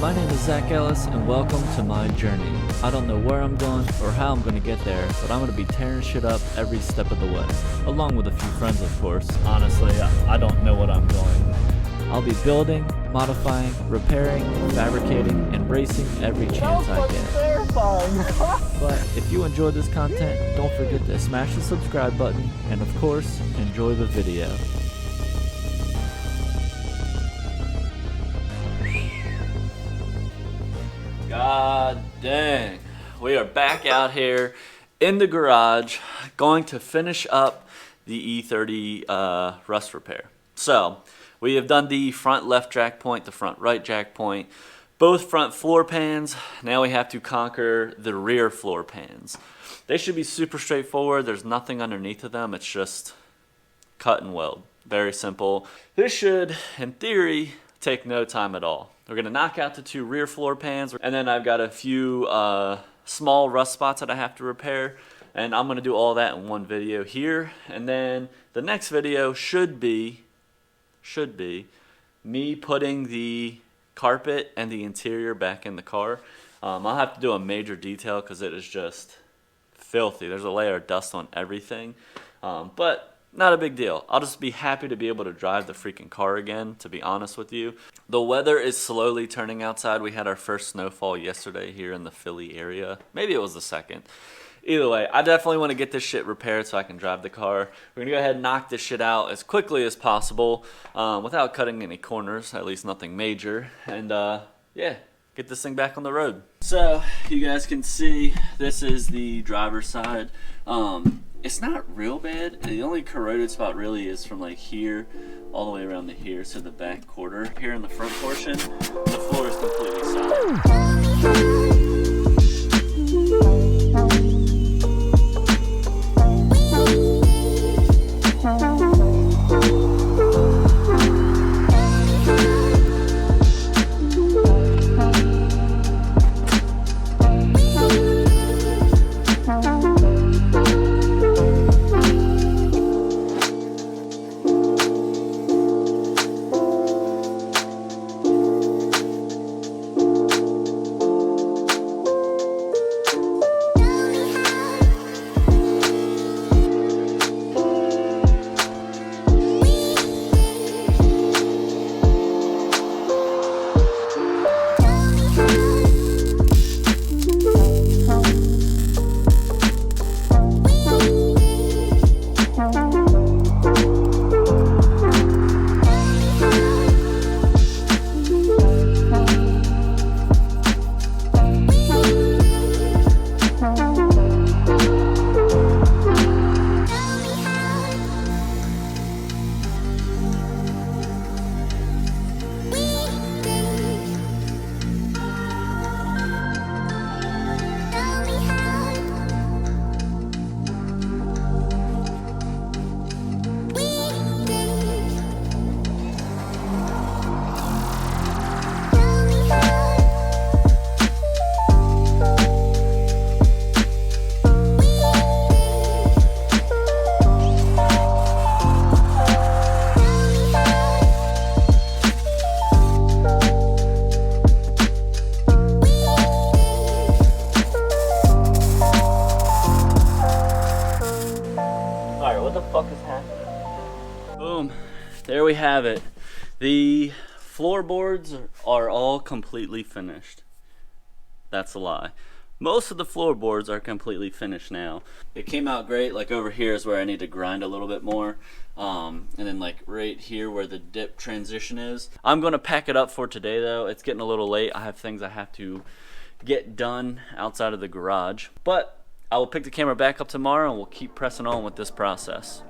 My name is Zach Ellis and welcome to my journey. I don't know where I'm going or how I'm going to get there, but I'm going to be tearing shit up every step of the way, along with a few friends of course. Honestly, I don't know what I'm doing. I'll be building, modifying, repairing, fabricating, and racing every chance I get. But if you enjoyed this content, don't forget to smash the subscribe button and of course, enjoy the video. God dang. We are back out here in the garage going to finish up the E30 rust repair. So we have done the front left jack point, the front right jack point, both front floor pans. Now we have to conquer the rear floor pans. They should be super straightforward. There's nothing underneath of them. It's just cut and weld. Very simple. This should, in theory, take no time at all. We're gonna knock out the two rear floor pans, and then I've got a few small rust spots that I have to repair, and I'm gonna do all that in one video here. And then the next video should be me putting the carpet and the interior back in the car. I'll have to do a major detail because it is just filthy. There's a layer of dust on everything, but not a big deal. I'll just be happy to be able to drive the freaking car again, to be honest with you. The weather is slowly turning outside. We had our first snowfall yesterday here in the Philly area. Maybe it was the second. Either way, I definitely want to get this shit repaired so I can drive the car. We're going to go ahead and knock this shit out as quickly as possible without cutting any corners, at least nothing major. And yeah, get this thing back on the road. So you guys can see this is the driver's side. It's not real bad. The only corroded spot really is from like here all the way around to here, so the back quarter. Here in the front portion, the floor is completely solid. Boom, there we have it. The floorboards are all completely finished. That's a lie. Most of the floorboards are completely finished now. It came out great. Like over here is where I need to grind a little bit more. And then like right here where the dip transition is. I'm gonna pack it up for today though. It's getting a little late. I have things I have to get done outside of the garage. But I will pick the camera back up tomorrow and we'll keep pressing on with this process.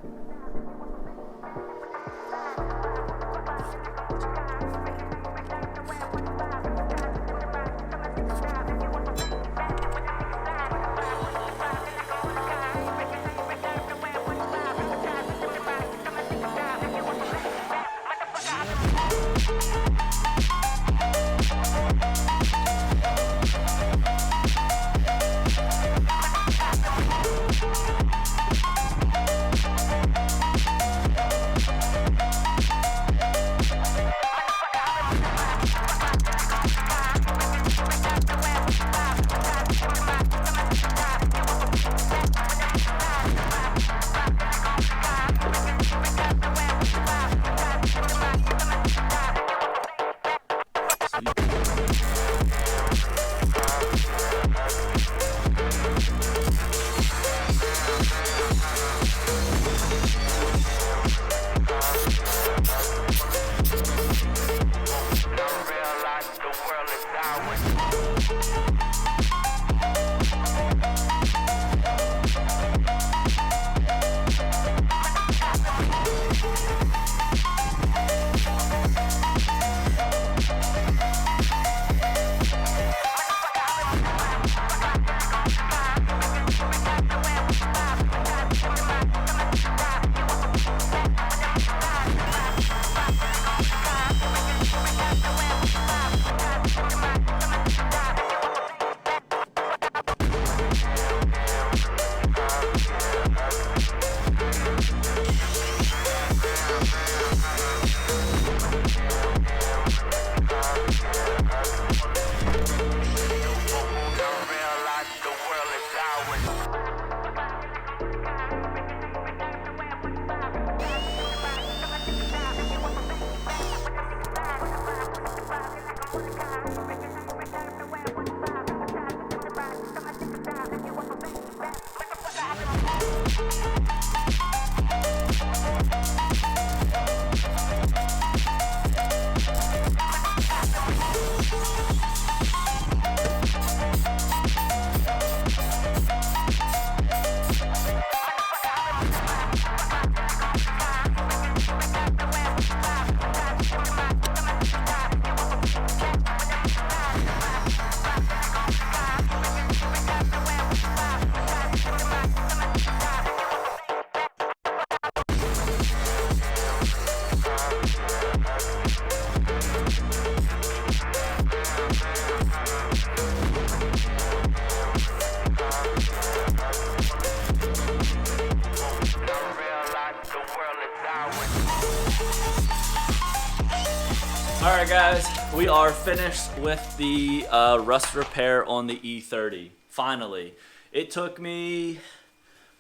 Alright guys, we are finished with the rust repair on the E30. Finally. It took me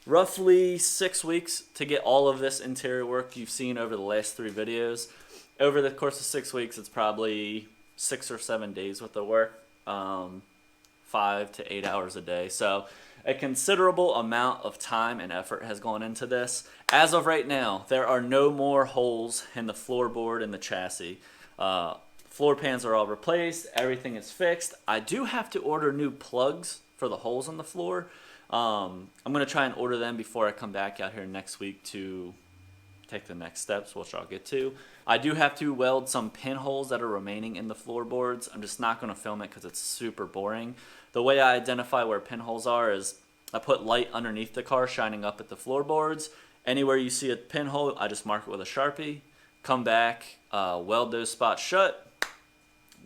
roughly 6 weeks to get all of this interior work you've seen over the last 3 videos. Over the course of 6 weeks, it's probably 6 or 7 days worth of work, 5 to 8 hours a day. So a considerable amount of time and effort has gone into this. As of right now, there are no more holes in the floorboard and the chassis. Floor pans are all replaced. Everything is fixed. I do have to order new plugs for the holes on the floor. I'm going to try and order them before I come back out here next week to take the next steps, which I'll get to. I do have to weld some pinholes that are remaining in the floorboards. I'm just not going to film it because it's super boring. The way I identify where pinholes are is I put light underneath the car shining up at the floorboards. Anywhere you see a pinhole, I just mark it with a Sharpie. Come back, weld those spots shut,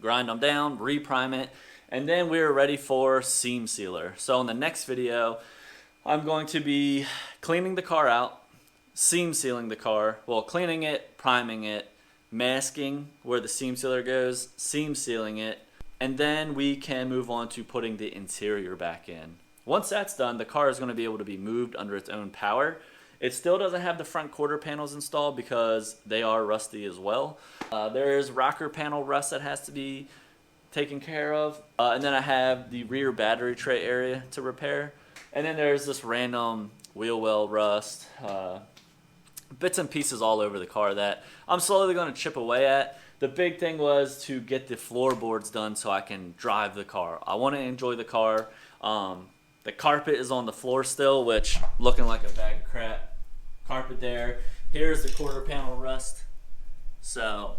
grind them down, reprime it, and then we're ready for seam sealer. So in the next video, I'm going to be cleaning the car out, seam sealing the car, well, cleaning it, priming it, masking where the seam sealer goes, seam sealing it, and then we can move on to putting the interior back in. Once that's done, the car is going to be able to be moved under its own power. It still doesn't have the front quarter panels installed because they are rusty as well. There is rocker panel rust that has to be taken care of. And then I have the rear battery tray area to repair. And then there's this random wheel well rust, bits and pieces all over the car that I'm slowly going to chip away at. The big thing was to get the floorboards done so I can drive the car. I want to enjoy the car. The carpet is on the floor still, which looking like a bag of crap. Carpet there. Here's the quarter panel rust. So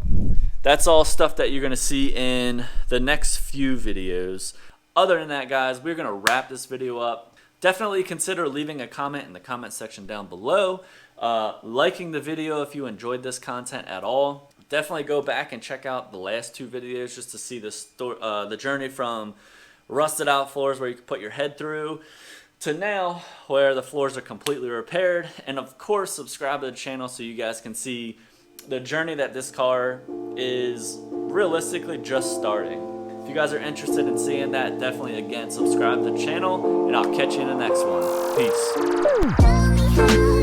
that's all stuff that you're going to see in the next few videos. Other than that, guys, we're going to wrap this video up. Definitely consider leaving a comment in the comment section down below. Liking the video if you enjoyed this content at all. Definitely go back and check out the last 2 videos just to see the journey from rusted out floors where you can put your head through to now where the floors are completely repaired. And of course, subscribe to the channel so you guys can see the journey that this car is realistically just starting. If you guys are interested in seeing that, definitely again subscribe to the channel, and I'll catch you in the next one. Peace.